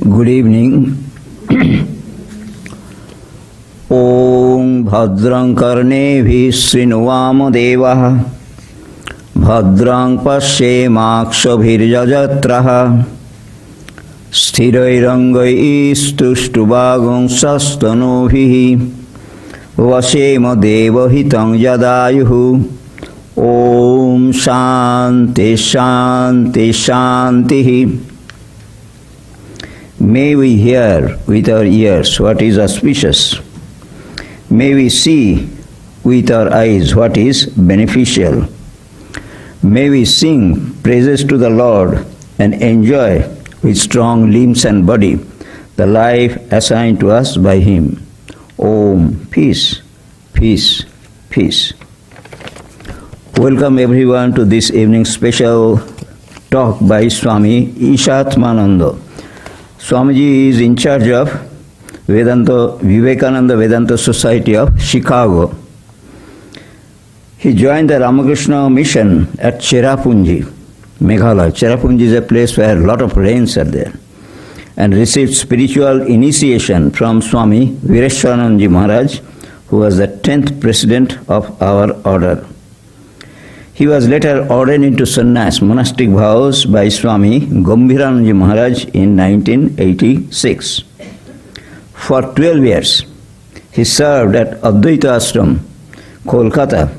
Good evening. Om Bhadrang Karnevih Srinuvama Devah Bhadrang Pashyemakshabhirjajatraha Sthirairangai Istuštubhagam Sastanovih Vasema Devahitam Yadayuhu. Om Shanti Shanti Shanti. May we hear with our ears what is auspicious. May we see with our eyes what is beneficial. May we sing praises to the Lord and enjoy with strong limbs and body the life assigned to us by Him. Om. Peace, peace, peace. Welcome everyone to this evening's special talk by Swami Ishatmananda. Swamiji is in charge of Vivekananda Vedanta Society of Chicago. He joined the Ramakrishna Mission at Cherrapunji, Meghalaya. Cherrapunji is a place where a lot of rains are there, and received spiritual initiation from Swami Vireshwarananda Maharaj, who was the 10th president of our order. He was later ordained into sannyas, monastic vows, by Swami Gambhirananda Maharaj in 1986. For 12 years, he served at Advaita Ashrama, Kolkata,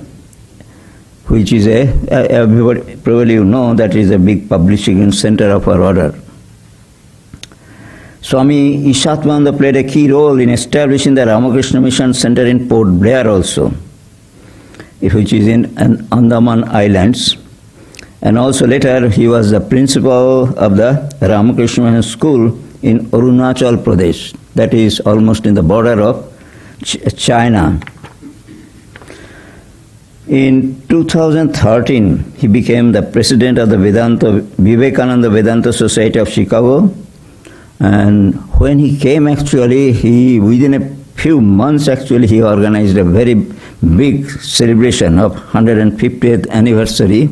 which is everybody probably you know, that is a big publishing center of our order. Swami Ishatmananda played a key role in establishing the Ramakrishna Mission Center in Port Blair also, which is in Andaman Islands. And also later he was the principal of the Ramakrishna Mission School in Arunachal Pradesh, that is almost in the border of China. In 2013, he became the president of the Vivekananda Vedanta Society of Chicago. And when he came, actually, within a few months, he organized a very big celebration of 150th anniversary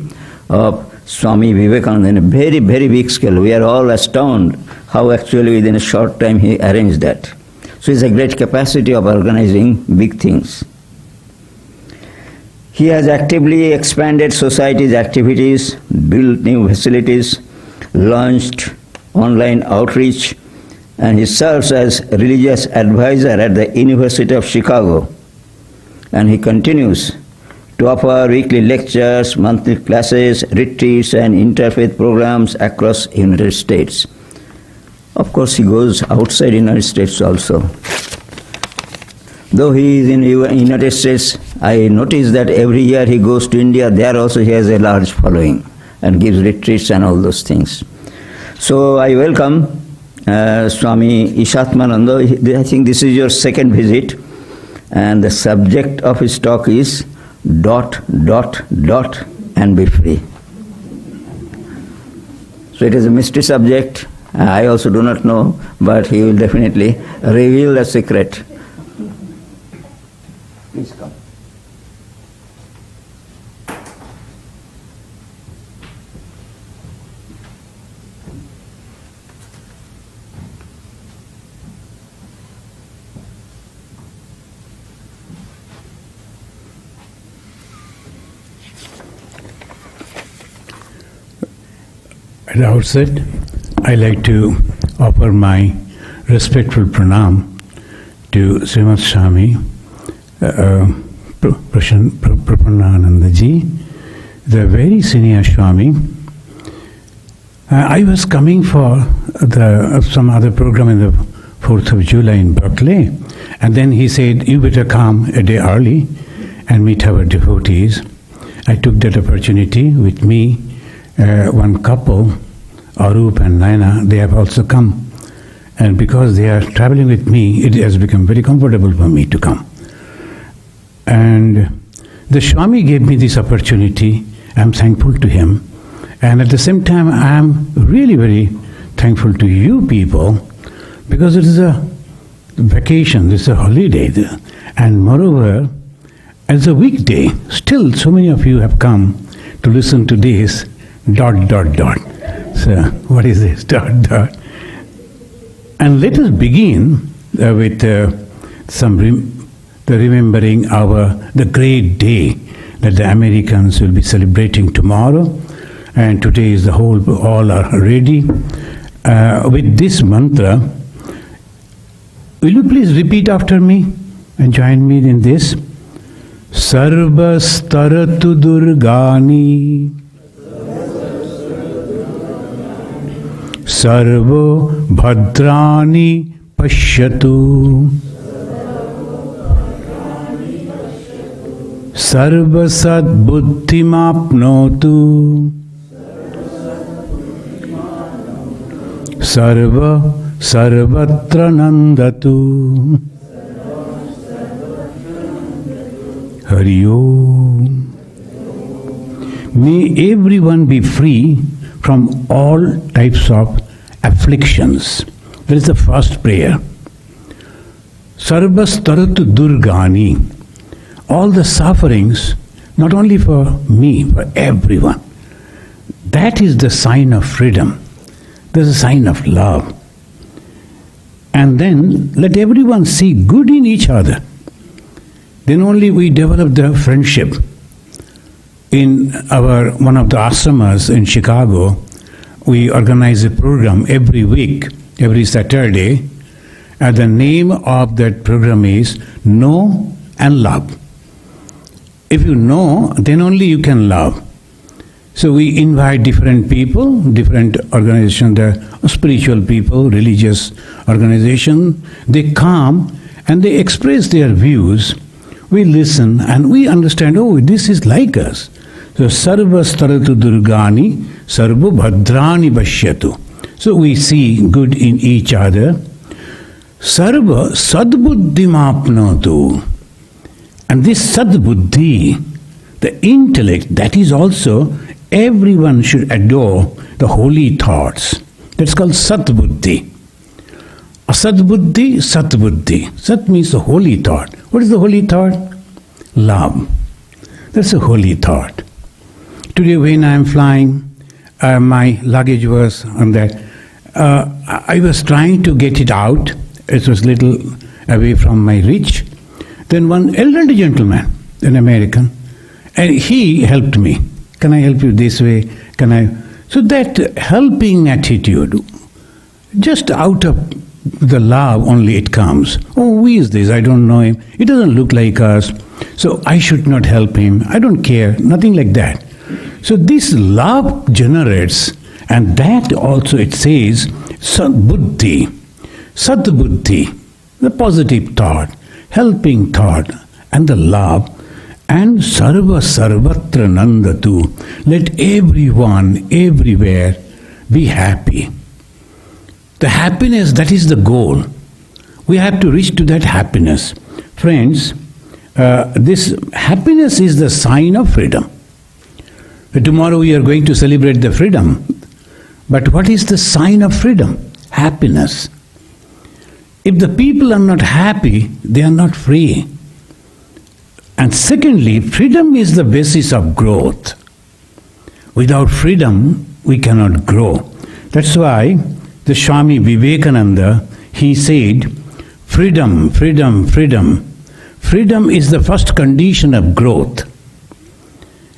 of Swami Vivekananda in a very, very big scale. We are all astounded how actually within a short time he arranged that. So it's a great capacity of organizing big things. He has actively expanded society's activities, built new facilities, launched online outreach, and he serves as religious advisor at the University of Chicago. And he continues to offer weekly lectures, monthly classes, retreats, and interfaith programs across the United States. Of course, he goes outside the United States also. Though he is in the United States, I notice that every year he goes to India. There also he has a large following and gives retreats and all those things. So I welcome Swami Ishatmananda. I think this is your second visit, and the subject of his talk is ... and be free. So it is a mystery subject. I also do not know, but he will definitely reveal the secret. Please come. At the outset, I like to offer my respectful pranam to Srimad Swami Vireshwarananda ji, the very senior Swami. I was coming for some other program in the 4th of July in Berkeley, and then he said, you better come a day early and meet our devotees. I took that opportunity with me. One couple, Arup and Naina, they have also come. And because they are traveling with me, it has become very comfortable for me to come. And the Swami gave me this opportunity. I am thankful to him. And at the same time, I am really very thankful to you people, because it is a vacation, this is a holiday. And moreover, as a weekday, still so many of you have come to listen to this ... So, what is this ... And let us begin with the remembering the great day that the Americans will be celebrating tomorrow, and today is all are ready. With this mantra, will you please repeat after me and join me in this? Sarvastaratu durgani sarvo bhadrani pashyatu sarvasad buddhimapnotu sarvatra nandatu. Hari Om. May everyone be free from all types of afflictions. That is the first prayer. Sarvastaratu durgani. All the sufferings, not only for me, for everyone. That is the sign of freedom. There's a sign of love. And then let everyone see good in each other. Then only we develop the friendship. In one of the ashramas in Chicago, we organize a program every week, every Saturday, and the name of that program is Know and Love. If you know, then only you can love. So we invite different people, different organizations, the spiritual people, religious organizations. They come and they express their views. We listen and we understand, oh, this is like us. So sarvastaratu durgani sarvo bhadrani pashyatu. So we see good in each other. Sarva sadbuddhimapnotu. And this sadbuddhi, the intellect, that is also, everyone should adore the holy thoughts. That's called satbuddhi. Asadbuddhi, satbuddhi. Sat means the holy thought. What is the holy thought? Love. That's a holy thought. Today when I am flying, my luggage was on that. I was trying to get it out. It was little away from my reach. Then one elderly gentleman, an American, and he helped me. Can I help you this way? Can I? So that helping attitude, just out of the love only it comes. Oh, who is this? I don't know him. He doesn't look like us. So I should not help him. I don't care. Nothing like that. So this love generates, and that also it says, sadbuddhi, sadbuddhi, the positive thought, helping thought, and the love, and sarvatra nandatu. Let everyone, everywhere, be happy. The happiness, that is the goal. We have to reach to that happiness. Friends, this happiness is the sign of freedom. Tomorrow we are going to celebrate the freedom. But what is the sign of freedom? Happiness. If the people are not happy, they are not free. And secondly, freedom is the basis of growth. Without freedom, we cannot grow. That's why the Swami Vivekananda, he said, freedom, freedom, freedom. Freedom is the first condition of growth.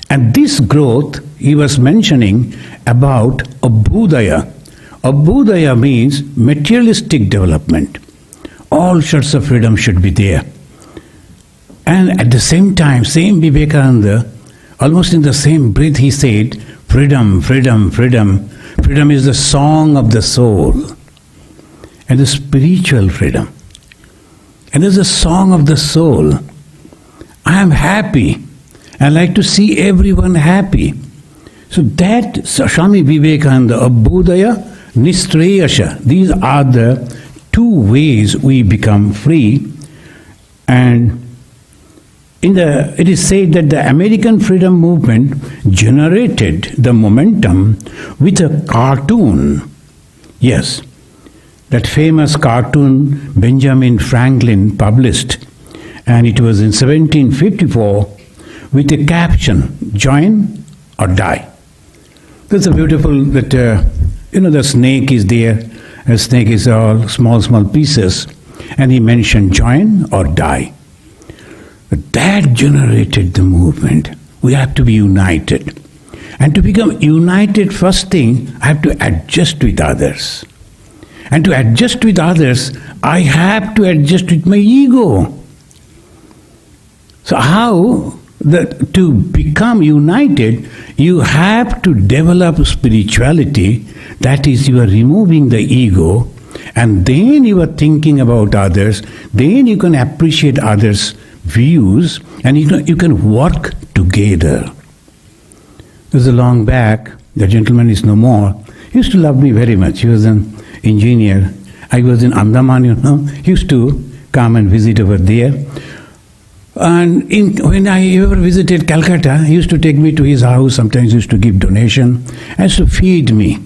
And this growth, he was mentioning about Abhyudaya. Abhyudaya means materialistic development. All sorts of freedom should be there. And at the same time, same Vivekananda, almost in the same breath, he said, freedom, freedom, freedom. Freedom is the song of the soul. And the spiritual freedom. And there's a song of the soul. I am happy. I like to see everyone happy. So that Swami Vivekananda, Abhyudaya, Nistrayasha, these are the two ways we become free. And it is said that the American freedom movement generated the momentum with a cartoon. Yes, that famous cartoon Benjamin Franklin published, and it was in 1754 with a caption, join or die. That's a beautiful, the snake is there, A snake is all small pieces. And he mentioned join or die. That generated the movement. We have to be united. And to become united, first thing, I have to adjust with others. And to adjust with others, I have to adjust with my ego. So how to become united, you have to develop spirituality. That is, you are removing the ego, and then you are thinking about others. Then you can appreciate others' views, and you can work together. It was a long back. The gentleman is no more. He used to love me very much. He was an engineer. I was in Andaman, He used to come and visit over there. And when I ever visited Kolkata, he used to take me to his house. Sometimes he used to give donation. And used to feed me.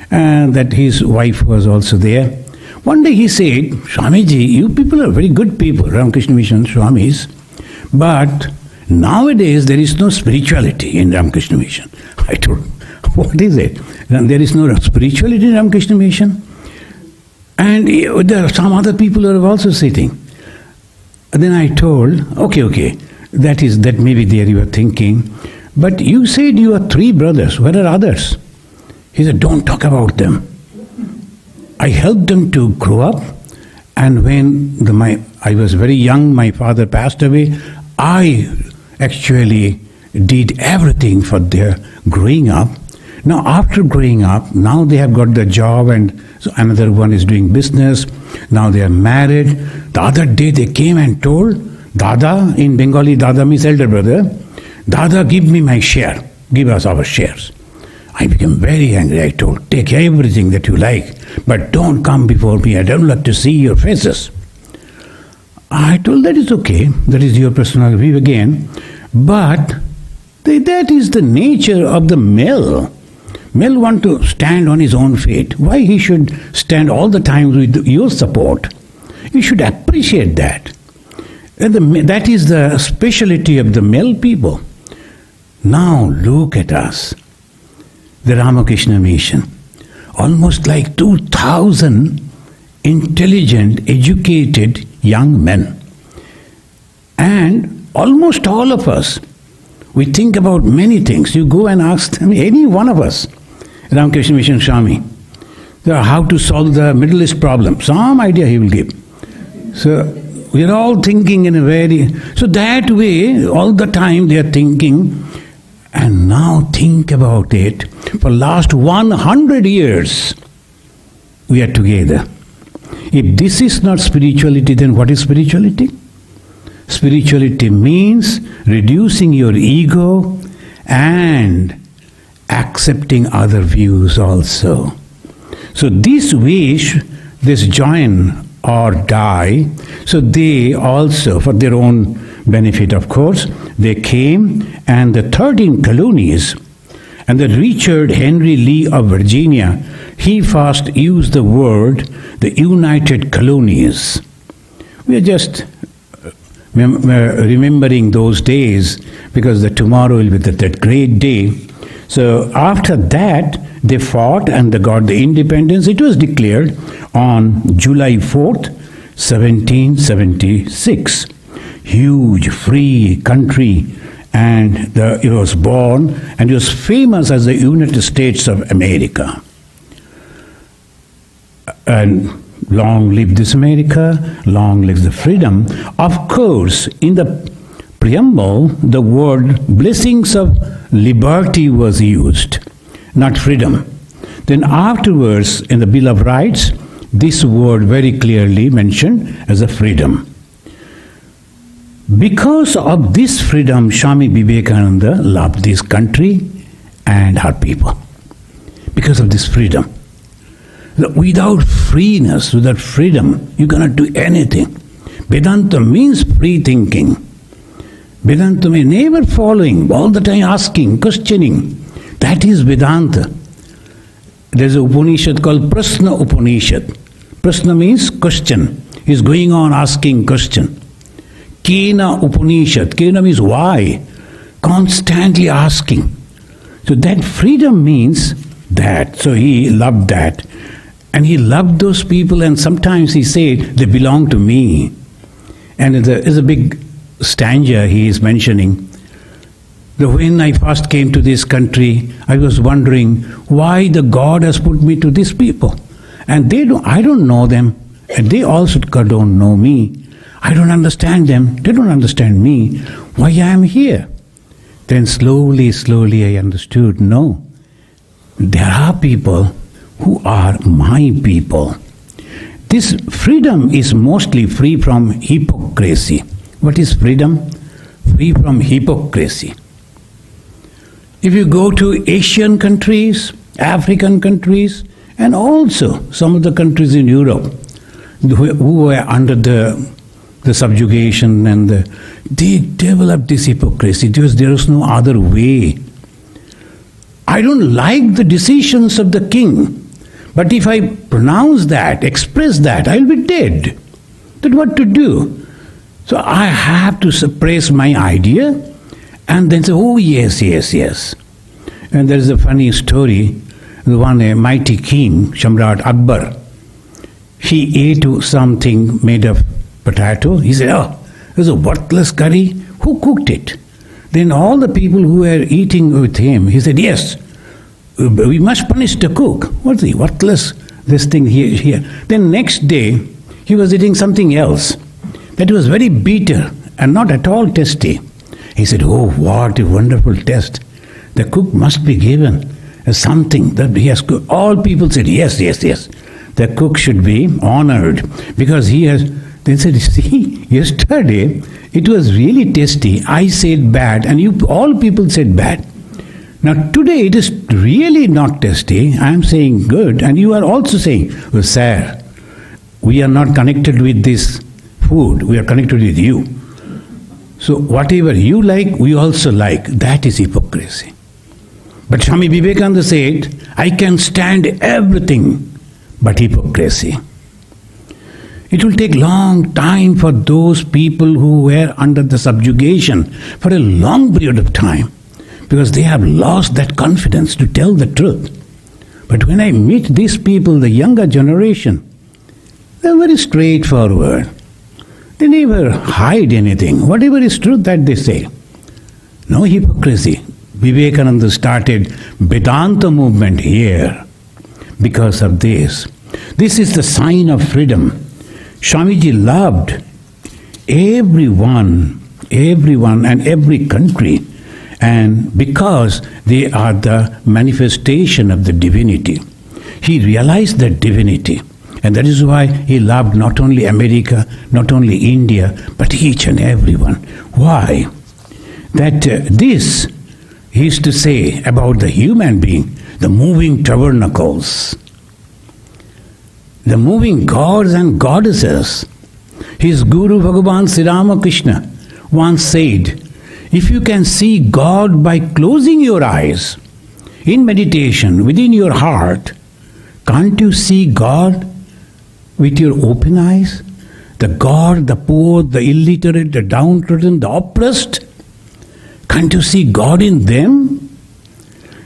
And that his wife was also there. One day he said, Swamiji, you people are very good people, Ramakrishna Mission Swamis. But nowadays there is no spirituality in Ramakrishna Mission. I told him, what is it? And there is no spirituality in Ramakrishna Mission. And there are some other people who are also sitting. And then I told, okay, that may be there you are thinking. But you said you are 3 brothers. Where are others? He said, don't talk about them. I helped them to grow up. And when I was very young, my father passed away. I actually did everything for their growing up. Now, after growing up, now they have got the job, and so another one is doing business. Now they are married. The other day they came and told, Dada, in Bengali, Dada means elder brother, Dada, give me my share. Give us our shares. I became very angry. I told, take everything that you like, but don't come before me. I don't like to see your faces. I told, that is okay. That is your personal view again. But that is the nature of the male. Male want to stand on his own feet. Why he should stand all the time with your support? You should appreciate that. And that is the speciality of the male people. Now look at us. The Ramakrishna Mission. Almost like 2,000 intelligent, educated young men. And almost all of us, we think about many things. You go and ask them, any one of us, Ramakrishna Mission Swami, how to solve the Middle East problem. Some idea he will give. So we are all thinking in a very... So that way, all the time they are thinking. And now think about it. For last 100 years, we are together. If this is not spirituality, then what is spirituality? Spirituality means reducing your ego and accepting other views also. So this wish, this join or die, so they also, for their own benefit of course, they came, and the 13 colonies, and the Richard Henry Lee of Virginia, he first used the word, the United Colonies. We are just remembering those days because the tomorrow will be that great day. So after that, they fought and they got the independence. It was declared on July 4th, 1776. Huge, free country, and it was born, and it was famous as the United States of America. And long live this America, long live the freedom. Of course, in the preamble, the word blessings of liberty was used, not freedom. Then afterwards, in the Bill of Rights, this word very clearly mentioned as a freedom. Because of this freedom, Swami Vivekananda loved this country and her people. Because of this freedom. Without freeness, without freedom, you cannot do anything. Vedanta means free thinking. Vedanta means never following, all the time asking, questioning. That is Vedanta. There is an Upanishad called Prasna Upanishad. Prasna means question. He is going on asking question. Kena Upanishad. Kena means why. Constantly asking. So that freedom means that. So he loved that. And he loved those people, and sometimes he said, they belong to me. And there's a big stanza he is mentioning. When I first came to this country, I was wondering why the God has put me to these people. And I don't know them, and they also don't know me. I don't understand them, they don't understand me. Why I am here? Then slowly I understood, no. There are people who are my people. This freedom is mostly free from hypocrisy. What is freedom? Free from hypocrisy. If you go to Asian countries, African countries, and also some of the countries in Europe who were under the subjugation, and they developed this hypocrisy because there is no other way. I don't like the decisions of the king, but if I pronounce that, express that, I'll be dead. Then what to do? So I have to suppress my idea and then say, oh yes. And there is a funny story. A mighty king, Shamrat Akbar, he ate something made of potato. He said, oh, it was a worthless curry. Who cooked it? Then all the people who were eating with him, he said, yes, we must punish the cook. What's the worthless, this thing here? Then next day, he was eating something else that was very bitter and not at all tasty. He said, oh, what a wonderful taste. The cook must be given something that he has cooked. All people said, yes. The cook should be honored because he has. They said, see, yesterday it was really tasty. I said bad and all people said bad. Now today it is really not tasty. I am saying good and you are also saying, oh, sir, we are not connected with this food. We are connected with you. So whatever you like, we also like. That is hypocrisy. But Swami Vivekananda said, I can stand everything but hypocrisy. It will take long time for those people who were under the subjugation for a long period of time because they have lost that confidence to tell the truth. But when I meet these people, the younger generation, they're very straightforward. They never hide anything. Whatever is truth, that they say. No hypocrisy. Vivekananda started Vedanta movement here because of this. This is the sign of freedom. Swamiji loved everyone and every country, and because they are the manifestation of the divinity. He realized that divinity, and that is why he loved not only America, not only India, but each and everyone. Why? That this he used to say about the human being, the moving tabernacles, the moving gods and goddesses. His Guru Bhagavan Sri Ramakrishna once said, if you can see God by closing your eyes in meditation within your heart, can't you see God with your open eyes? The God, the poor, the illiterate, the downtrodden, the oppressed. Can't you see God in them?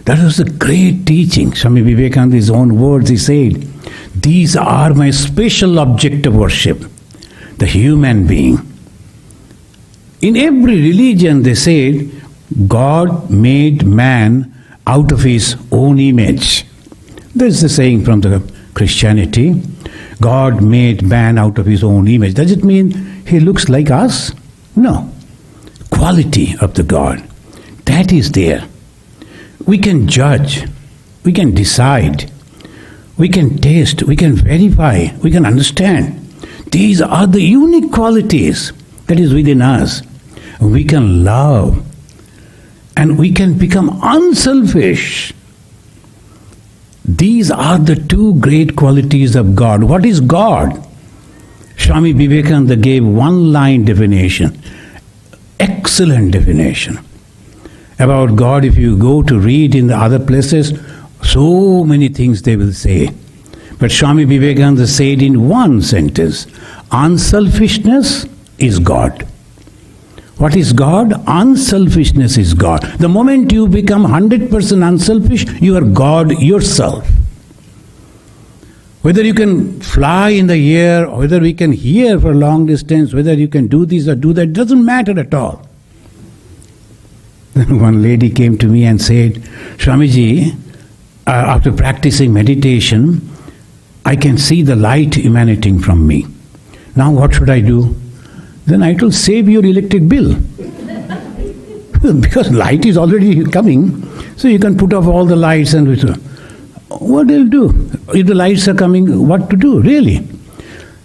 That was a great teaching. Swami Vivekananda, his own words, he said, these are my special object of worship, the human being. In every religion, they said, God made man out of his own image. This is the saying from the Christianity. God made man out of his own image. Does it mean he looks like us? No. Quality of the God, that is there. We can judge, we can decide, we can taste, we can verify, we can understand. These are the unique qualities that is within us. We can love and we can become unselfish. These are the two great qualities of God. What is God? Swami Vivekananda gave one-line definition, excellent definition. About God, if you go to read in the other places, so many things they will say. But Swami Vivekananda said in one sentence, unselfishness is God. What is God? Unselfishness is God. The moment you become 100% unselfish, you are God yourself. Whether you can fly in the air, whether we can hear for long distance, whether you can do this or do that, doesn't matter at all. Then one lady came to me and said, Swamiji, after practicing meditation, I can see the light emanating from me. Now what should I do? Then I told, save your electric bill. Because light is already coming, so you can put off all the lights and what will do? If the lights are coming, what to do, really?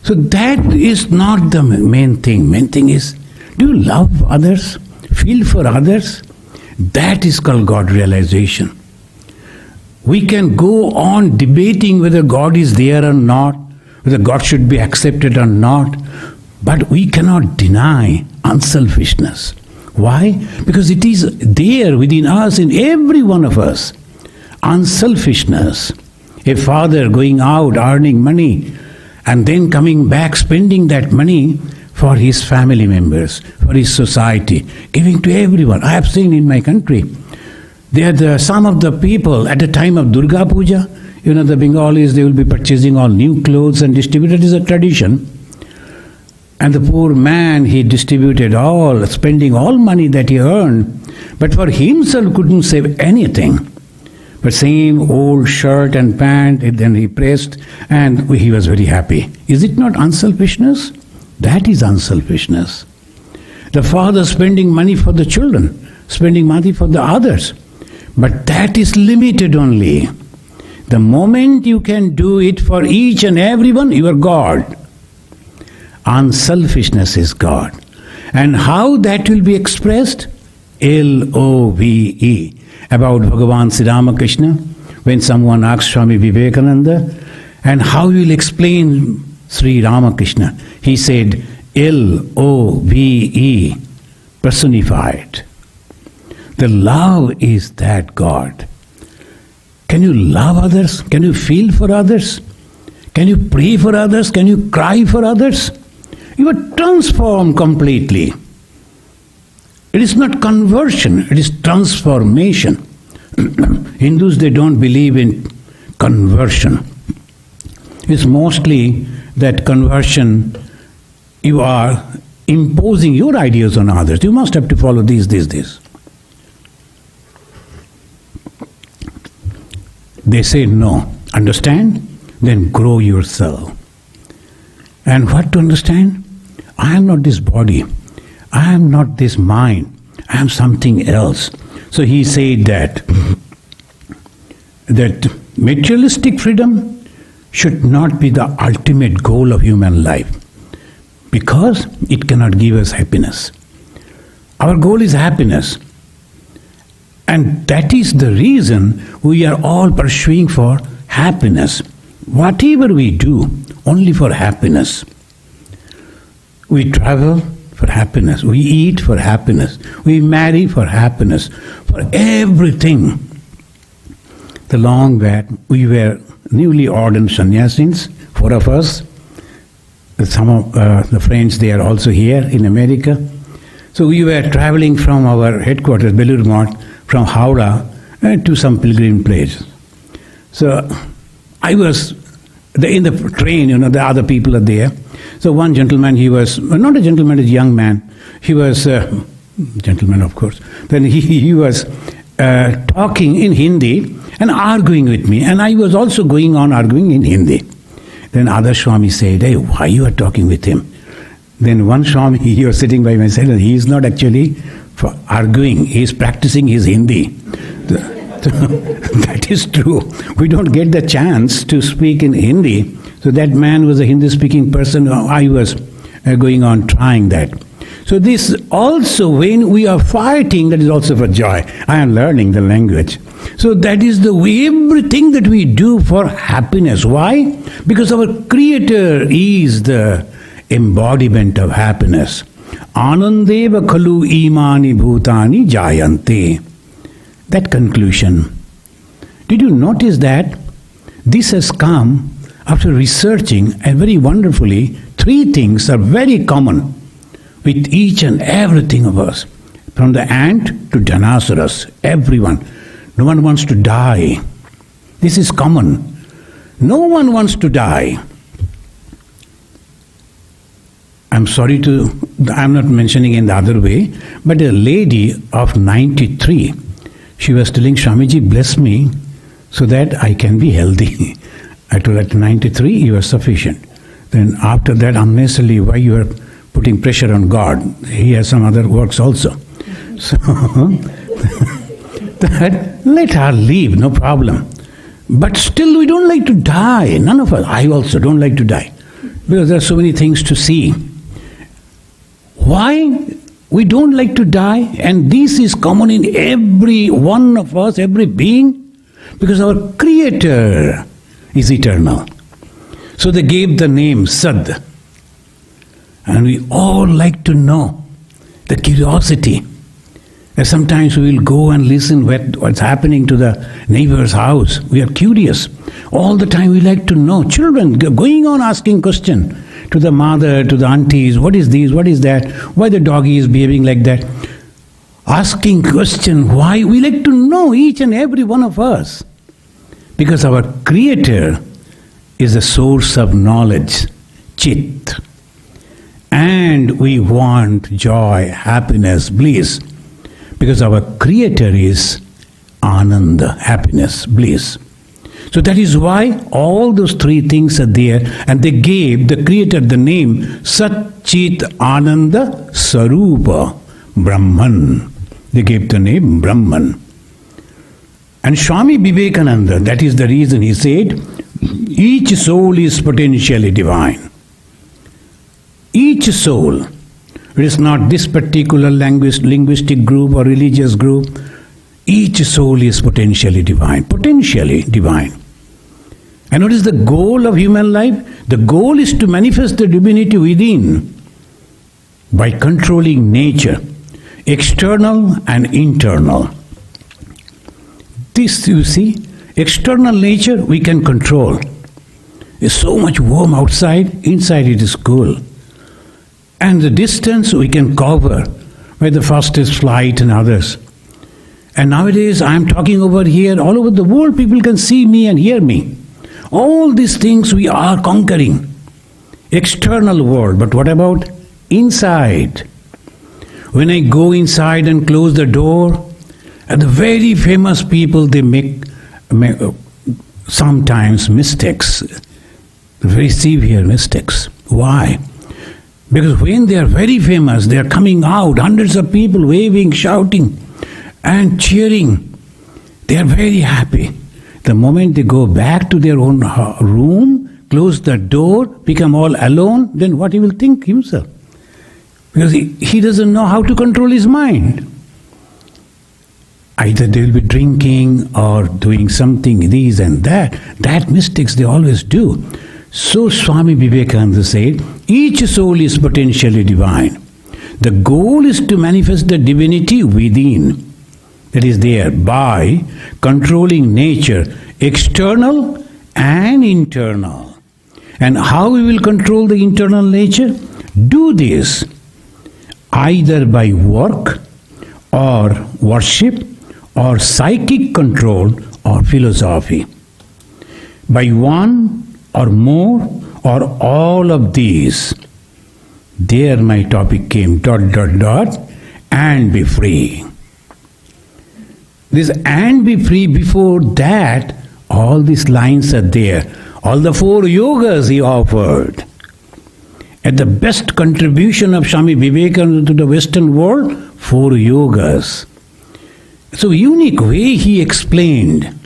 So that is not the main thing. Main thing is, do you love others? Feel for others? That is called God realization. We can go on debating whether God is there or not, whether God should be accepted or not, but we cannot deny unselfishness. Why? Because it is there within us, in every one of us. Unselfishness. A father going out earning money and then coming back spending that money for his family members, for his society, giving to everyone. I have seen in my country, some of the people at the time of Durga Puja, the Bengalis, they will be purchasing all new clothes and distribute. It is a tradition. And the poor man, he distributed all, spending all money that he earned, but for himself couldn't save anything. But same old shirt and pant, then he pressed, and he was very happy. Is it not unselfishness? That is unselfishness. The father spending money for the children, spending money for the others. But that is limited only. The moment you can do it for each and everyone, you are God. Unselfishness is God. And how that will be expressed? Love. About Bhagavan Sri Ramakrishna, when someone asks Swami Vivekananda, and how you will explain Sri Ramakrishna, he said, Love, personified. The love is that God. Can you love others? Can you feel for others? Can you pray for others? Can you cry for others? You are transformed completely. It is not conversion, it is transformation. Hindus, they don't believe in conversion. It's mostly that conversion, you are imposing your ideas on others. You must have to follow this. They say no. Understand? Then grow yourself. And what to understand? I am not this body. I am not this mind. I am something else. So he said that materialistic freedom should not be the ultimate goal of human life, because it cannot give us happiness. Our goal is happiness. And that is the reason we are all pursuing for happiness. Whatever we do, only for happiness. We travel for happiness. We eat for happiness. We marry for happiness. For everything. The long back, we were newly ordained sannyasis, 4 of us. Some of the friends, they are also here in America. So we were traveling from our headquarters, Belur Math, from Howrah to some pilgrim place. So I was in the train, the other people are there. So one gentleman, he was, not a gentleman, a young man. He was, gentleman of course. Then he was talking in Hindi and arguing with me. And I was also going on arguing in Hindi. Then other Swami said, hey, why you are talking with him? Then one Swami, he was sitting by my side, and he is not actually for arguing, he is practicing his Hindi. That is true. We don't get the chance to speak in Hindi. So that man was a Hindi-speaking person. I was going on trying that. So this also, when we are fighting, that is also for joy. I am learning the language. So that is the way, everything that we do for happiness. Why? Because our Creator is the embodiment of happiness. Anandeva khalu imani bhutani jayante. That conclusion. Did you notice that? This has come after researching, and very wonderfully, 3 things are very common with each and everything of us. From the ant to Dinosaurus, everyone. No one wants to die. This is common. No one wants to die. I'm not mentioning in the other way, but a lady of 93, she was telling Swamiji, bless me so that I can be healthy. I told her, at 93, you are sufficient. Then after that, unnecessarily, why you are putting pressure on God? He has some other works also. So, that, let her leave, no problem. But still, we don't like to die. None of us. I also don't like to die. Because there are so many things to see. Why we don't like to die? And this is common in every one of us, every being. Because our Creator is eternal. So they gave the name Sad. And we all like to know, the curiosity. And sometimes we will go and listen what's happening to the neighbor's house. We are curious. All the time we like to know. Children going on asking questions to the mother, to the aunties, what is this, what is that, why the doggy is behaving like that. Asking question, why? We like to know, each and every one of us. Because our Creator is the source of knowledge, Chit. And we want joy, happiness, bliss. Because our Creator is Ananda, happiness, bliss. So that is why all those three things are there, and they gave the Creator the name Sat Chit Ananda Sarupa Brahman. They gave the name Brahman. And Swami Vivekananda, that is the reason he said, each soul is potentially divine. Each soul. It is not this particular linguistic group or religious group. Each soul is potentially divine. Potentially divine. And what is the goal of human life? The goal is to manifest the divinity within by controlling nature, external and internal. This, you see, external nature we can control. There's so much warm outside, inside it is cool. And the distance we can cover by the fastest flight and others. And nowadays I am talking over here, all over the world people can see me and hear me. All these things we are conquering. External world, but what about inside? When I go inside and close the door, and the very famous people, they make sometimes mistakes, very severe mistakes. Why? Because when they are very famous, they are coming out, hundreds of people waving, shouting and cheering. They are very happy. The moment they go back to their own room, close the door, become all alone, then what he will think himself? Because he doesn't know how to control his mind. Either they will be drinking or doing something, this and that. That mistakes they always do. So Swami Vivekananda said, each soul is potentially divine. The goal is to manifest the divinity within. That is there by controlling nature, external and internal. And how we will control the internal nature? Do this either by work or worship or psychic control or philosophy. By one or more or all of these. There my topic came, ... and be free. This and be free, before that, all these lines are there. All the 4 yogas he offered. At the best contribution of Swami Vivekananda to the Western world, 4 yogas. So unique way he explained.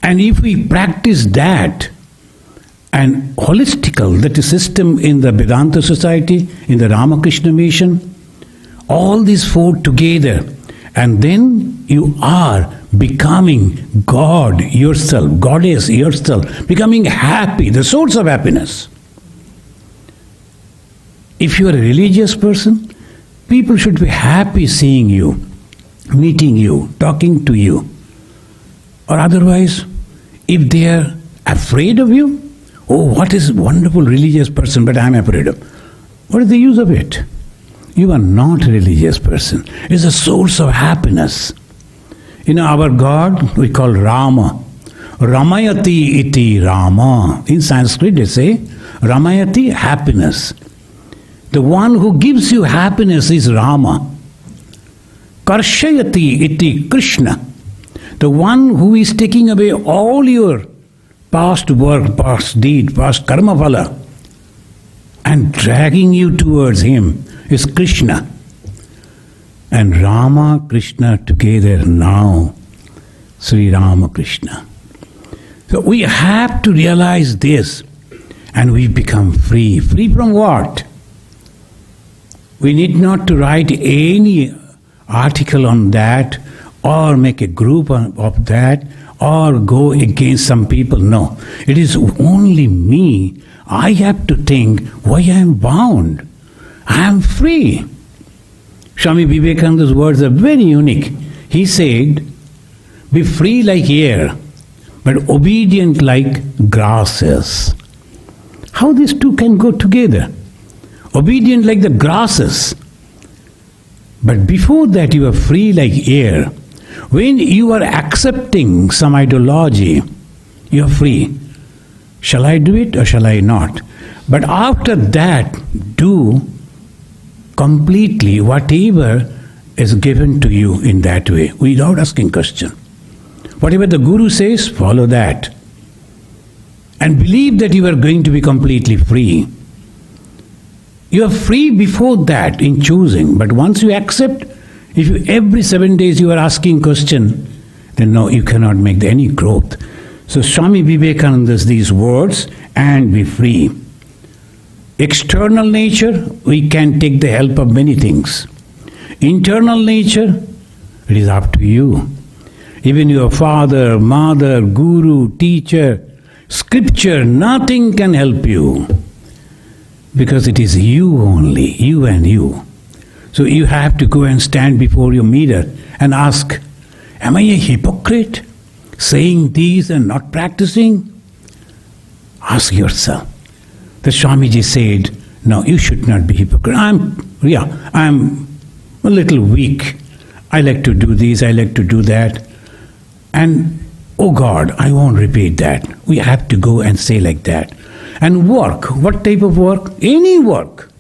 And if we practice that, and holistical, that is system in the Vedanta society, in the Ramakrishna Mission, all these 4 together, and then you are becoming God yourself, Goddess yourself, becoming happy, the source of happiness. If you are a religious person, people should be happy seeing you, meeting you, talking to you. Or otherwise, if they are afraid of you, oh, what is a wonderful religious person, but I am afraid of. What is the use of it? You are not a religious person. It is a source of happiness. You know, our God we call Rama. Ramayati iti Rama. In Sanskrit they say, Ramayati, happiness. The one who gives you happiness is Rama. Karshayati iti Krishna. The one who is taking away all your past work, past deed, past karma phala and dragging you towards him is Krishna. And Rama, Krishna together now, Sri Ramakrishna. So we have to realize this and we become free. Free from what? We need not to write any article on that or make a group of that or go against some people. No, it is only me. I have to think why I am bound. I am free. Swami Vivekananda's words are very unique. He said, be free like air, but obedient like grasses. How these two can go together? Obedient like the grasses. But before that you are free like air. When you are accepting some ideology, you are free. Shall I do it or shall I not? But after that, do completely whatever is given to you in that way, without asking question. Whatever the Guru says, follow that. And believe that you are going to be completely free. You are free before that in choosing, but once you accept, if you, every 7 days you are asking question, then no, you cannot make any growth. So Swami Vivekananda's these words, and be free. External nature, we can take the help of many things. Internal nature, it is up to you. Even your father, mother, guru, teacher, scripture, nothing can help you. Because it is you only, you and you. So you have to go and stand before your mirror and ask, am I a hypocrite? Saying these and not practicing? Ask yourself. The Swamiji said, no, you should not be hypocrite. I'm a little weak. I like to do this, I like to do that. And, oh God, I won't repeat that. We have to go and say like that. And work. What type of work? Any work.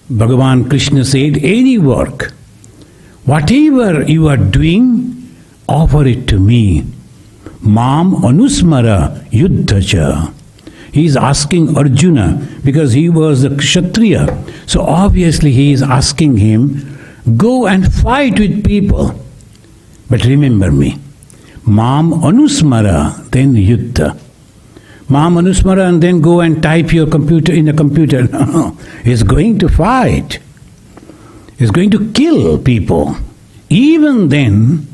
Bhagavan Krishna said, any work. Whatever you are doing, offer it to me. Mam anusmara yuddhacha. He is asking Arjuna because he was a Kshatriya. So obviously he is asking him, go and fight with people. But remember me. Mam anusmara, then yuddha. Mam anusmara and then go and type your computer in a computer. No, he's going to fight. He's going to kill people. Even then,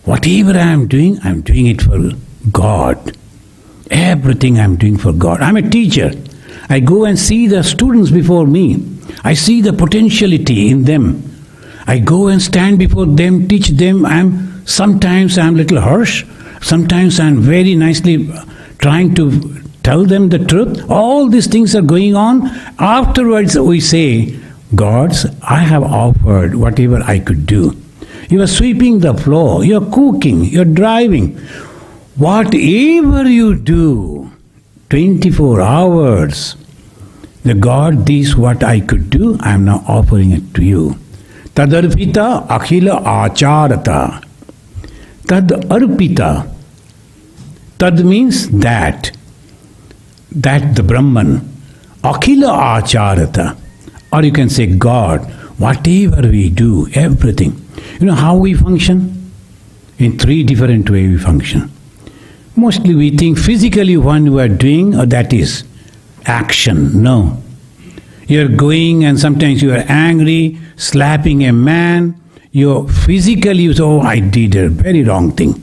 whatever I am doing it for God. Everything I am doing for God. I am a teacher. I go and see the students before me. I see the potentiality in them. I go and stand before them, teach them. Sometimes I am a little harsh. Sometimes I am very nicely trying to tell them the truth. All these things are going on. Afterwards we say, Gods, I have offered whatever I could do. You are sweeping the floor, you are cooking, you are driving. Whatever you do, 24 hours, the God, this what I could do, I am now offering it to you. Tadarpita akhila acharata. Tad arpita. Tad means that the Brahman. Akhila acharata. Or you can say God, whatever we do, everything. You know how we function? In 3 different ways we function. Mostly we think physically when you are doing, that is action. No. You are going and sometimes you are angry, slapping a man. You physically you say, oh, I did a very wrong thing.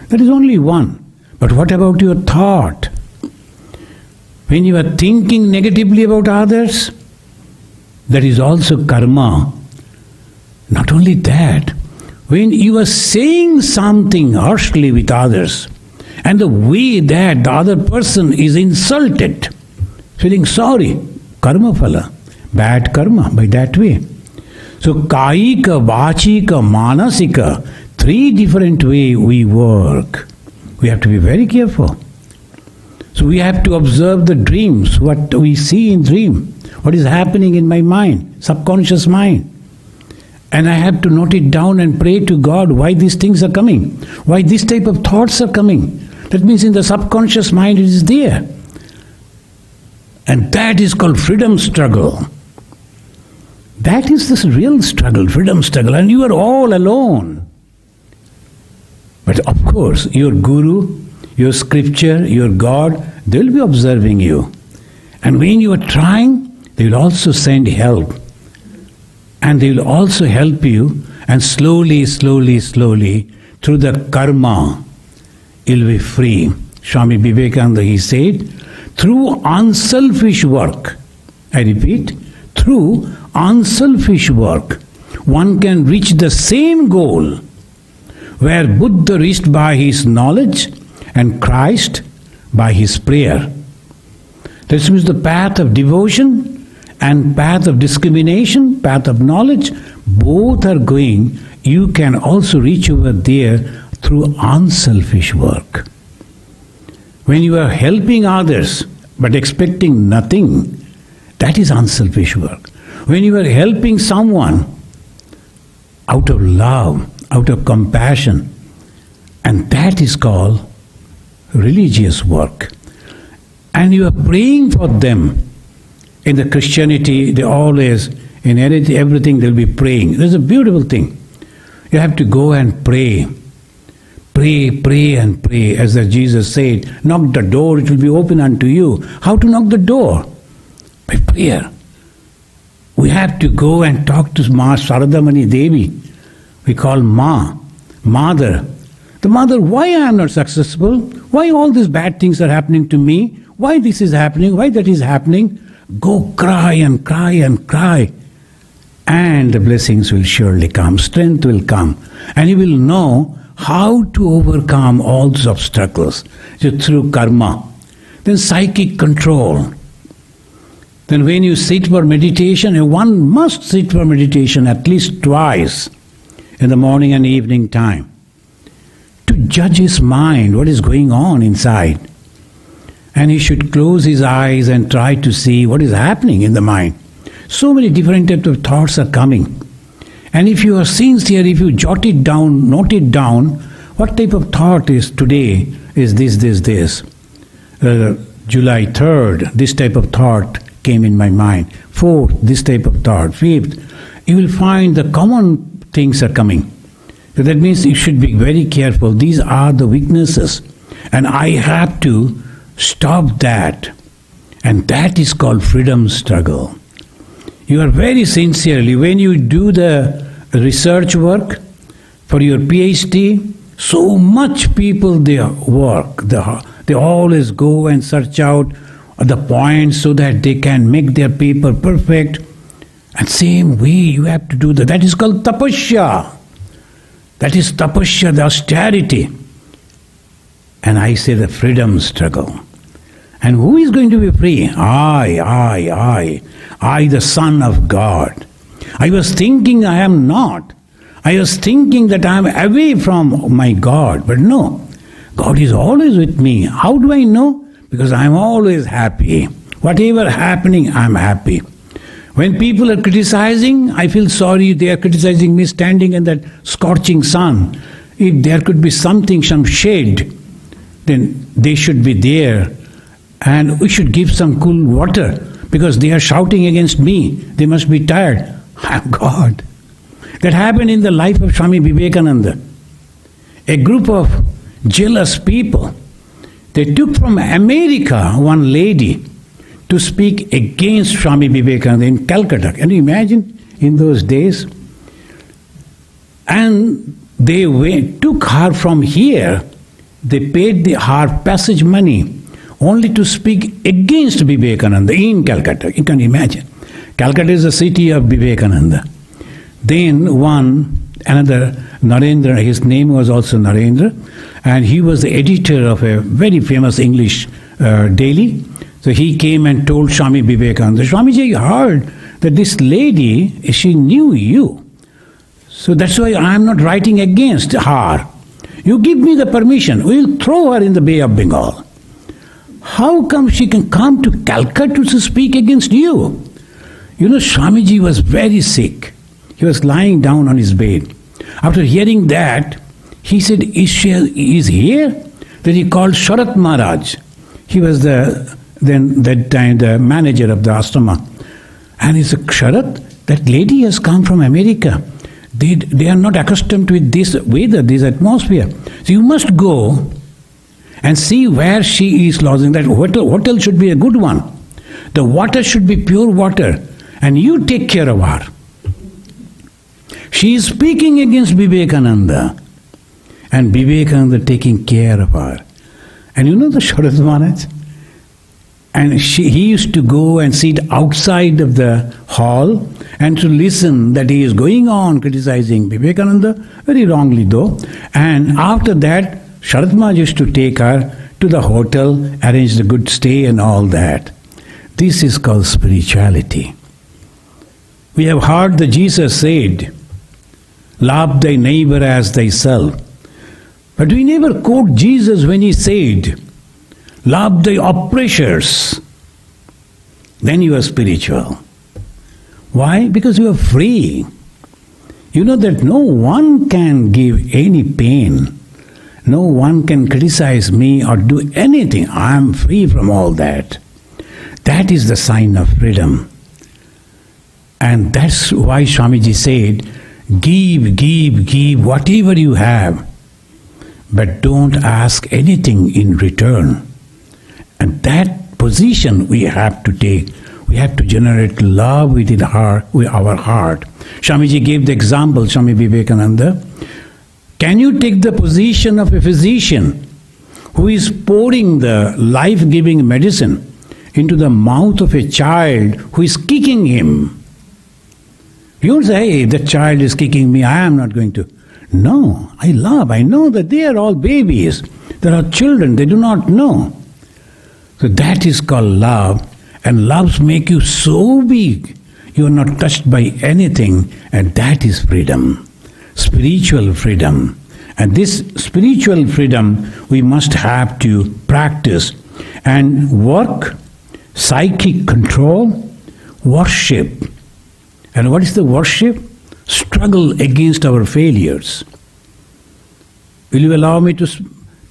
That is only one. But what about your thought? When you are thinking negatively about others, that is also karma. Not only that, when you are saying something harshly with others, and the way that the other person is insulted, feeling sorry, karma phala, bad karma by that way. So kaika, vachika, manasika, 3 different ways we work. We have to be very careful. So we have to observe the dreams, what we see in dream, what is happening in my mind, subconscious mind. And I have to note it down and pray to God why these things are coming, why this type of thoughts are coming. That means in the subconscious mind it is there. And that is called freedom struggle. That is this real struggle, freedom struggle, and you are all alone. But of course, your guru, your scripture, your God, they will be observing you. And when you are trying, they will also send help. And they will also help you, and slowly, slowly, slowly, through the karma, you'll be free. Swami Vivekananda, he said, through unselfish work, I repeat, through unselfish work, one can reach the same goal where Buddha reached by his knowledge and Christ by his prayer. This means the path of devotion and path of discrimination, path of knowledge, both are going. You can also reach over there through unselfish work. When you are helping others but expecting nothing, that is unselfish work. When you are helping someone out of love, out of compassion, and that is called religious work. And you are praying for them. In the Christianity, they always, in everything they'll be praying. There's a beautiful thing. You have to go and pray. Pray, pray and pray. As Jesus said, knock the door, it will be open unto you. How to knock the door? By prayer. We have to go and talk to Ma Saradamani Devi. We call Ma, Mother. The mother, why I am not successful? Why all these bad things are happening to me? Why this is happening? Why that is happening? Go cry and cry and cry. And the blessings will surely come. Strength will come. And you will know how to overcome all those obstacles through karma. Then psychic control. Then when you sit for meditation, one must sit for meditation at least twice in the morning and evening time to judge his mind, what is going on inside. And he should close his eyes and try to see what is happening in the mind. So many different types of thoughts are coming. And if you are sincere, if you jot it down, note it down, what type of thought is today is this. July 3rd, this type of thought came in my mind. 4th, this type of thought. 5th, you will find the common things are coming. So that means you should be very careful. These are the weaknesses. And I have to stop that. And that is called freedom struggle. You are very sincerely, when you do the research work for your PhD, so much people they work. They always go and search out the points so that they can make their paper perfect. And same way you have to do that. That is called tapasya. That is tapasya, the austerity. And I say the freedom struggle. And who is going to be free? I, the Son of God. I was thinking I am not. I was thinking that I am away from my God. But no, God is always with me. How do I know? Because I am always happy. Whatever happening, I am happy. When people are criticizing, I feel sorry they are criticizing me standing in that scorching sun. If there could be something, some shade, then they should be there. And we should give some cool water because they are shouting against me. They must be tired. I am God. That happened in the life of Swami Vivekananda. A group of jealous people, they took from America one lady to speak against Swami Vivekananda in Calcutta. Can you imagine in those days? And they took her from here. They paid her passage money only to speak against Vivekananda in Calcutta. You can imagine. Calcutta is the city of Vivekananda. Then another Narendra, his name was also Narendra, and he was the editor of a very famous English daily. So he came and told Swami Vivekananda, Swamiji, I heard that this lady, she knew you. So that's why I am not writing against her. You give me the permission, we'll throw her in the Bay of Bengal. How come she can come to Calcutta to speak against you? You know, Swamiji was very sick. He was lying down on his bed. After hearing that, he said, is here? Then he called Sharat Maharaj. He was that time the manager of the ashrama. And he said, Sharat, that lady has come from America. They are not accustomed with this weather, this atmosphere. So you must go and see where she is lodging. That hotel should be a good one. The water should be pure water. And you take care of her. She is speaking against Vivekananda. And Vivekananda taking care of her. And you know the Sharat Maharaj? And he used to go and sit outside of the hall and to listen that he is going on criticizing Vivekananda, very wrongly though. And after that, Sharat Maharaj used to take her to the hotel, arrange the good stay and all that. This is called spirituality. We have heard that Jesus said, love thy neighbor as thyself. But we never quote Jesus when he said, love thy oppressors. Then you are spiritual. Why? Because you are free. You know that no one can give any pain. No one can criticize me or do anything. I am free from all that. That is the sign of freedom. And that's why Swamiji said, give whatever you have. But don't ask anything in return. And that position we have to take. We have to generate love within our heart. Swamiji gave the example, Swami Vivekananda. Can you take the position of a physician who is pouring the life-giving medicine into the mouth of a child who is kicking him? You don't say, hey, the child is kicking me, I am not going to. No, I know that they are all babies. There are children, they do not know. So that is called love. And loves make you so big, you are not touched by anything. And that is freedom. Spiritual freedom. And this spiritual freedom we must have to practice and work, psychic control, worship. And what is the worship? Struggle against our failures. Will you allow me to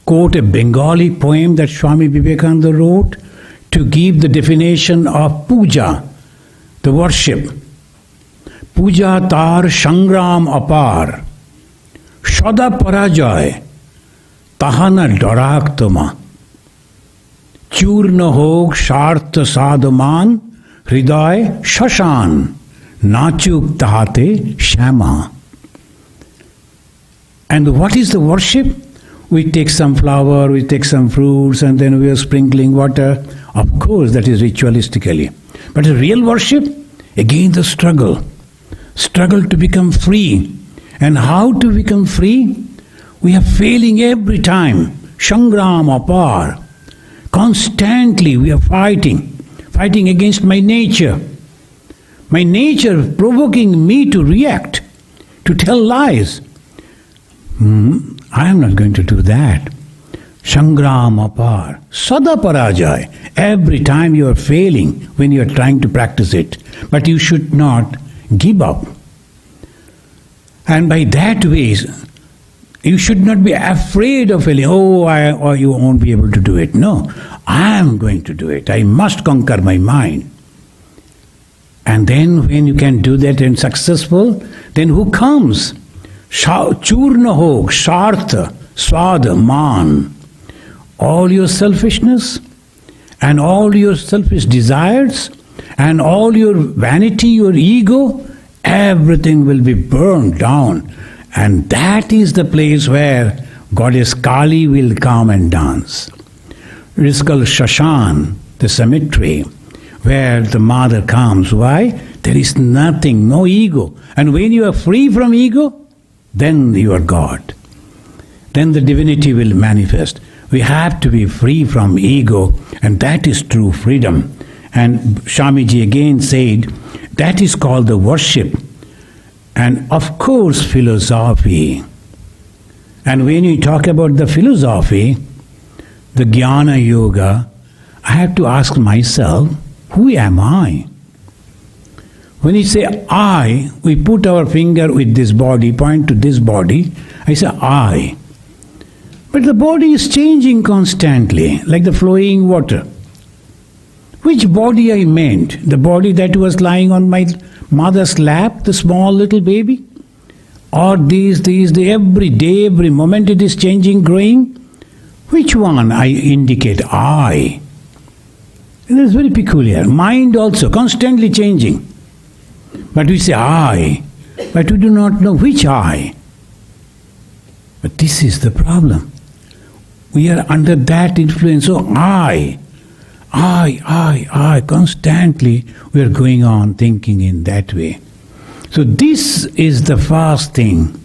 quote a Bengali poem that Swami Vivekananda wrote to give the definition of puja, the worship. Puja tar sangram apar, sada parajay, tahana dorak toma, churna hog shartha sadhaman, hriday shashan, nachuk tahate shama. And what is the worship? We take some flower, we take some fruits, and then we are sprinkling water. Of course, that is ritualistically. But the real worship, again the struggle. Struggle to become free. And how to become free? We are failing every time. Shangram apar. Constantly we are fighting against my nature. My nature provoking me to react, to tell lies. I am not going to do that. Shangram apar, sada parajay. Every time you are failing when you are trying to practice it. But you should not give up. And by that way, you should not be afraid of failing. Or you won't be able to do it. No, I am going to do it. I must conquer my mind. And then when you can do that and successful, then who comes? Churna hog, shartha, swada, man. All your selfishness and all your selfish desires and all your vanity, your ego, everything will be burned down. And that is the place where Goddess Kali will come and dance. It is called Shashan, the cemetery, where the mother comes. Why? There is nothing, no ego. And when you are free from ego, then you are God. Then the divinity will manifest. We have to be free from ego, and that is true freedom. And Swamiji again said, that is called the worship. And of course philosophy. And when you talk about the philosophy, the Jnana Yoga, I have to ask myself, who am I? When you say I, we put our finger with this body, point to this body, I say I. But the body is changing constantly, like the flowing water. Which body I meant? The body that was lying on my mother's lap, the small little baby? Or every day, every moment it is changing, growing? Which one I indicate? I. It is very peculiar. Mind also, constantly changing. But we say I, but we do not know which I. But this is the problem. We are under that influence. So I, constantly we are going on thinking in that way. So this is the first thing.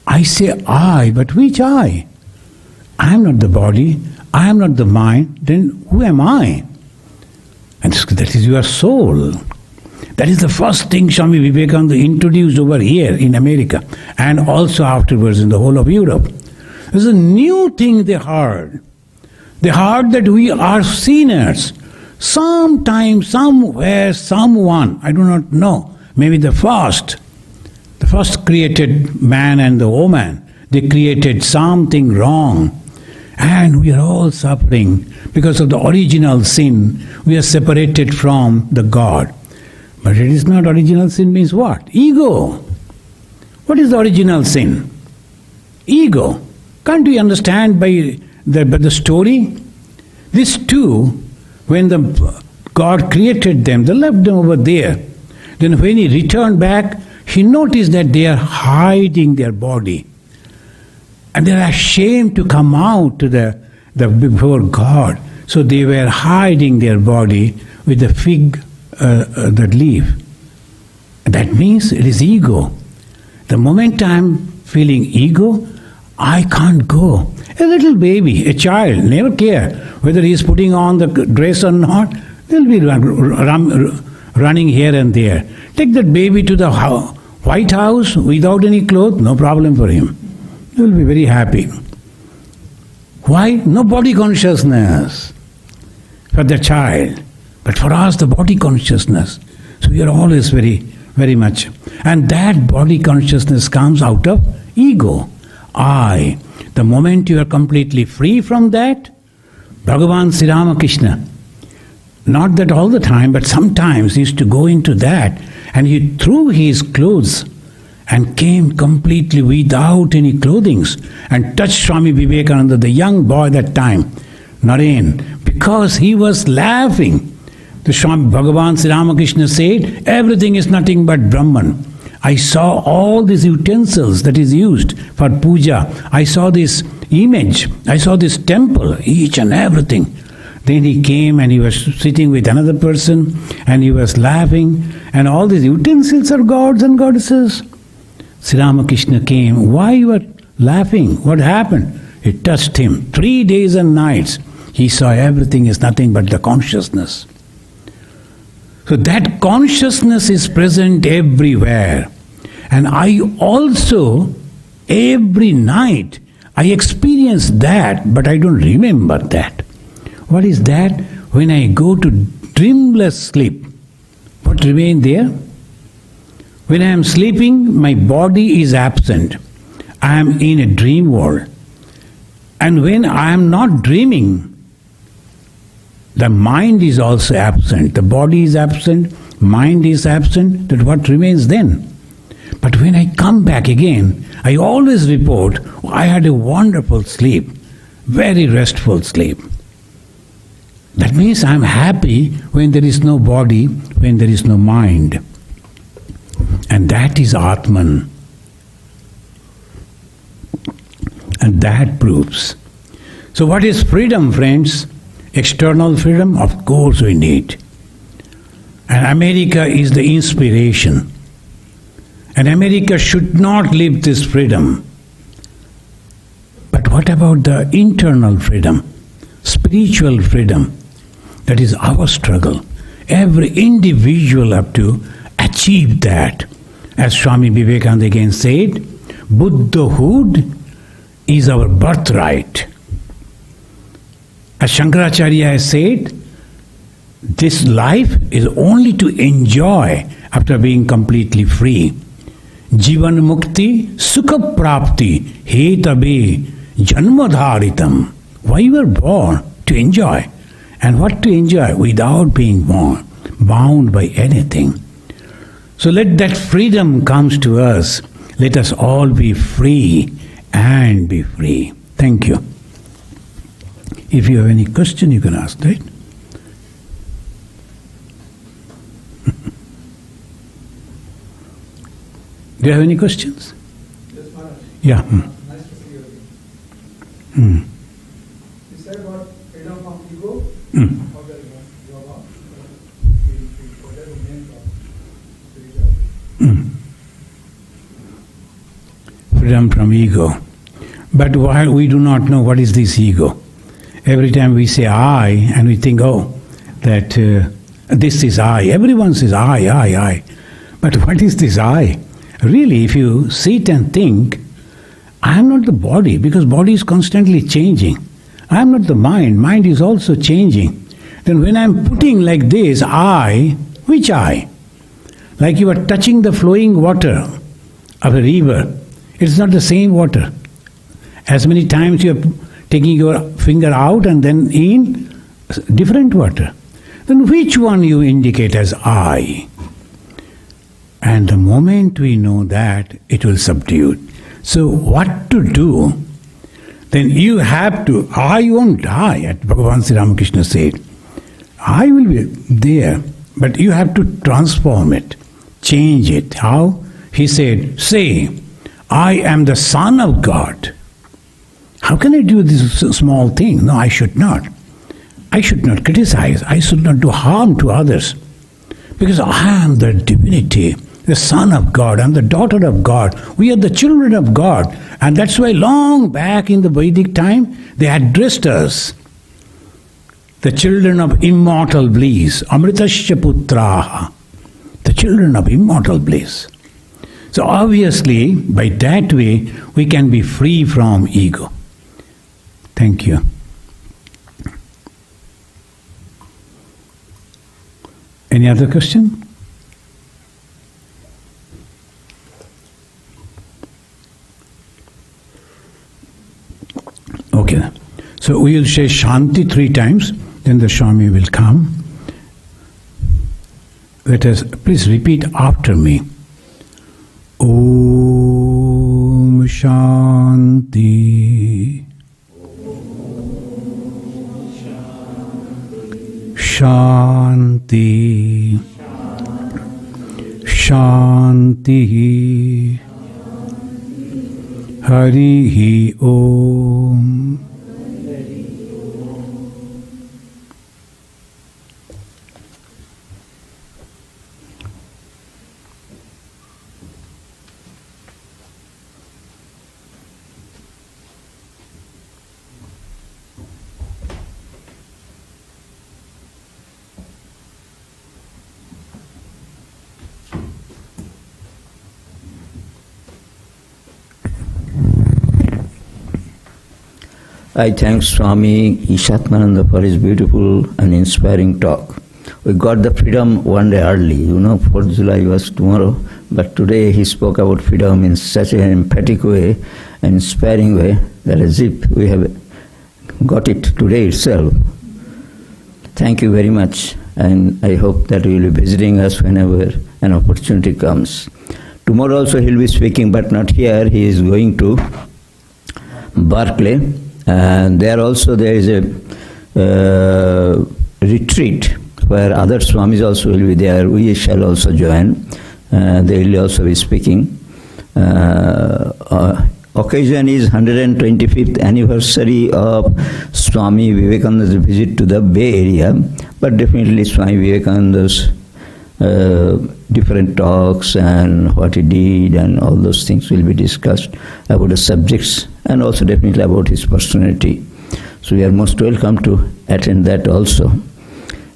I say I, but which I? I am not the body, I am not the mind, then who am I? And that is your soul. That is the first thing Swami Vivekananda introduced over here in America and also afterwards in the whole of Europe. There's a new thing they heard. They heard that we are sinners. Sometime, somewhere, someone, I do not know, maybe the first created man and the woman, they created something wrong. And we are all suffering because of the original sin. We are separated from the God. But it is not original sin means what? Ego. What is the original sin? Ego. Can't we understand by the story? These two, when the God created them, they left them over there. Then when he returned back, he noticed that they are hiding their body. And they are ashamed to come out to the before God. So they were hiding their body with the fig, the leaf. That means it is ego. The moment I am feeling ego, I can't go. A little baby, a child, never care whether he is putting on the dress or not. They'll be running here and there. Take that baby to the White House without any clothes, no problem for him. He will be very happy. Why? No body consciousness for the child. But for us, the body consciousness. So we are always very, very much. And that body consciousness comes out of ego. I. The moment you are completely free from that, Bhagavan Sri Ramakrishna, not that all the time, but sometimes he used to go into that, and he threw his clothes and came completely without any clothing and touched Swami Vivekananda, the young boy that time, Naren, because he was laughing. The Swami Bhagavan Sri Ramakrishna said, everything is nothing but Brahman. I saw all these utensils that is used for puja. I saw this image. I saw this temple, each and everything. Then he came and he was sitting with another person and he was laughing, and all these utensils are gods and goddesses. Sri Ramakrishna came. Why you are laughing? What happened? It touched him. 3 days and nights he saw everything is nothing but the consciousness. So that consciousness is present everywhere. And I also, every night, I experience that, but I don't remember that. What is that? When I go to dreamless sleep, what remains there? When I am sleeping, my body is absent. I am in a dream world. And when I am not dreaming, the mind is also absent. The body is absent, mind is absent. That what remains then? But when I come back again, I always report, I had a wonderful sleep, very restful sleep. That means I am happy when there is no body, when there is no mind. And that is Atman. And that proves. So what is freedom, friends? External freedom? Of course we need. And America is the inspiration. And America should not live this freedom. But what about the internal freedom? Spiritual freedom. That is our struggle. Every individual have to achieve that. As Swami Vivekananda again said, Buddhahood is our birthright. As Shankaracharya has said, this life is only to enjoy after being completely free. Jivan mukti sukha prapti hetabe janmadharitam. Why we were born? To enjoy. And what to enjoy? Without being bound by anything. So let that freedom comes to us. Let us all be free and be free. Thank you. If you have any question, you can ask, right? Do you have any questions? Yes, Maharaj. Yeah. Nice to see you again. You said about freedom from ego, how that yoga, we forget the main problem. Freedom from ego. But while we do not know what is this ego, every time we say I and we think, that this is I. Everyone says I. But what is this I? Really, if you sit and think, I am not the body, because body is constantly changing. I am not the mind. Mind is also changing. Then when I am putting like this, I, which I? Like you are touching the flowing water of a river. It's not the same water. As many times you are taking your finger out and then in, different water. Then which one you indicate as I? And the moment we know that, it will subdue. So what to do? Then you have to, I won't die, as Bhagavan Sri Ramakrishna said. I will be there, but you have to transform it, change it. How? He said, say, I am the Son of God. How can I do this small thing? No, I should not. I should not criticize. I should not do harm to others. Because I am the divinity, the Son of God, I am the daughter of God. We are the children of God. And that's why long back in the Vedic time, they addressed us, the children of immortal bliss, Amritasya Putraha, the children of immortal bliss. So obviously, by that way, we can be free from ego. Thank you. Any other question? Okay. So we will say Shanti 3 times, then the Swami will come. Let us please repeat after me. Om Shanti. Shanti. Shanti. Harihi Om. I thank Swami Ishatmananda for his beautiful and inspiring talk. We got the freedom one day early, 4th July was tomorrow, but today he spoke about freedom in such an emphatic way, an inspiring way, that as if we have got it today itself. Thank you very much, and I hope that you will be visiting us whenever an opportunity comes. Tomorrow also he will be speaking, but not here. He is going to Berkeley. And there also there is a retreat where other Swamis also will be there. We shall also join. They will also be speaking. Occasion is 125th anniversary of Swami Vivekananda's visit to the Bay Area. But definitely Swami Vivekananda's different talks and what he did and all those things will be discussed about the subjects and also definitely about his personality. So we are most welcome to attend that also.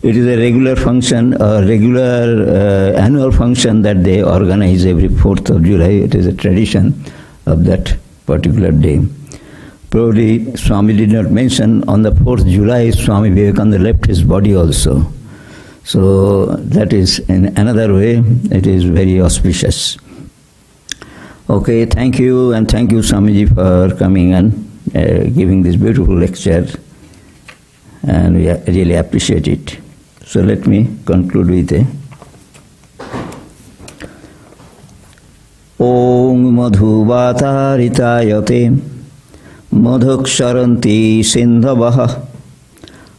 It is a regular function, a regular annual function that they organize every 4th of July. It is a tradition of that particular day. Probably Swami did not mention on the 4th July Swami Vivekananda left his body also. So that is in another way, it is very auspicious. Okay, thank you, and thank you Swamiji for coming and giving this beautiful lecture, and we really appreciate it. So let me conclude with a Om Madhuvatarithayate Madhuksharanti Sindhavaha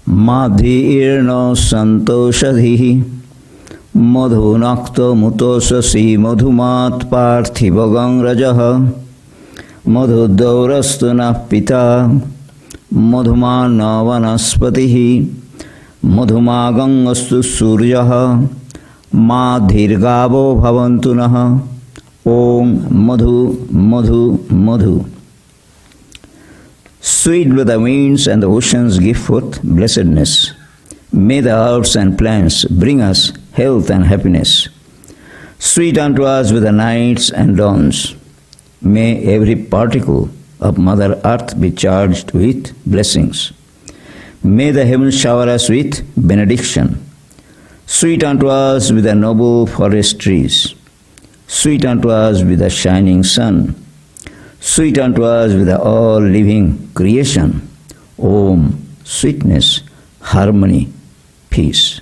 Madhirna Santoshadhihi Madhunakta Mutosasi Madhumat Parthivagang Rajaha Madhudaurastuna Pita Madhumana Vanaspatihi Madhumagangastu Suryaha Madhirgavo Bhavantunaha Om Madhu Madhu Madhu. Sweet with the winds and the oceans give forth blessedness. May the herbs and plants bring us health and happiness. Sweet unto us with the nights and dawns. May every particle of Mother Earth be charged with blessings. May the heavens shower us with benediction. Sweet unto us with the noble forest trees. Sweet unto us with the shining sun. Sweet unto us with the all-living creation. Om, sweetness, harmony, peace.